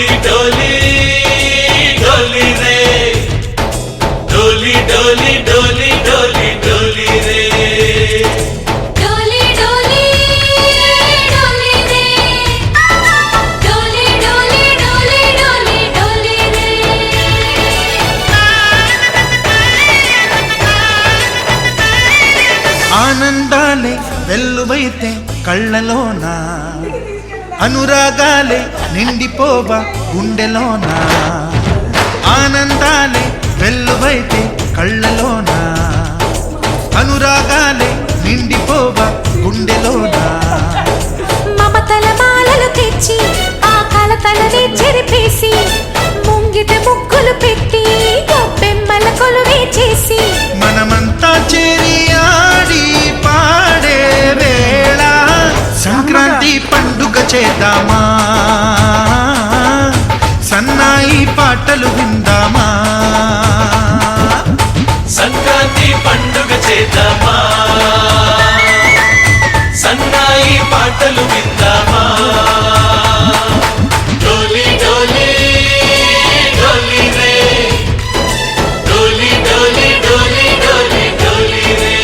डोली डोली डोली रे डोली डोली डोली डोली डोली रे डोली डोली डोली रे डोली डोली डोली डोली डोली रे ఆనందాలే వెల్లువైతే కళ్ళలోనా అనురాగాలే నిండిపోవా గుండెలోనా ఆనందాలే వెల్లువైతే కళ్ళలోనా అనురాగాలే నిండిపోవా గుండెలోనా మమతల మాలలు తెచ్చి ఆ కలతలని చెరిపేసి ముంగిట ముగ్గులు పెట్టి గొప్పెమ్మల కొలువే చేసి మనమంతా చేరి ఆడి పాడే వేళ సంక్రాంతి పండుగ చేద్దామా సన్నాయి పాటలు విందామా సంక్రాంతి పండుగ చేద్దామా సన్నాయి పాటలు విందామా డోలి డోలి డోలి రే డోలి డోలి డోలి డోలి డోలి రే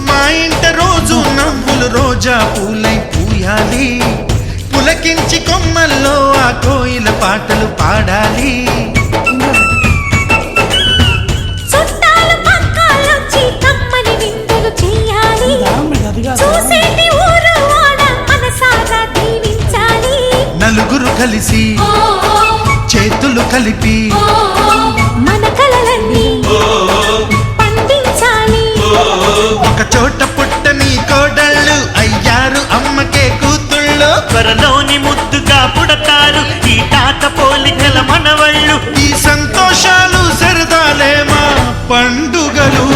మా ఇంట రోజు నవ్వులు రోజా పూలై పూయాలి పులకించి కొమ్మల్లో ఆ కోయిల పాటలు పాడాలి చుట్టాలు పక్కాలొచ్చి కమ్మని విందులు చేయాలి చూసేటి ఊరు వాడ మనసారా దీవించాలి నలుగురు కలిసి చేతులు కలిపి మన కలలన్నీ పండించాలి ఒక చోట పుట్టని కోడళ్ళు అయ్యారు అమ్మకే కూతుళ్ళు త్వరలోని ముద్దుగా పుడతారు ఈ తాత పోలికల మనవళ్ళు ఈ సంతోషాలు సరదాలే మా పండుగలు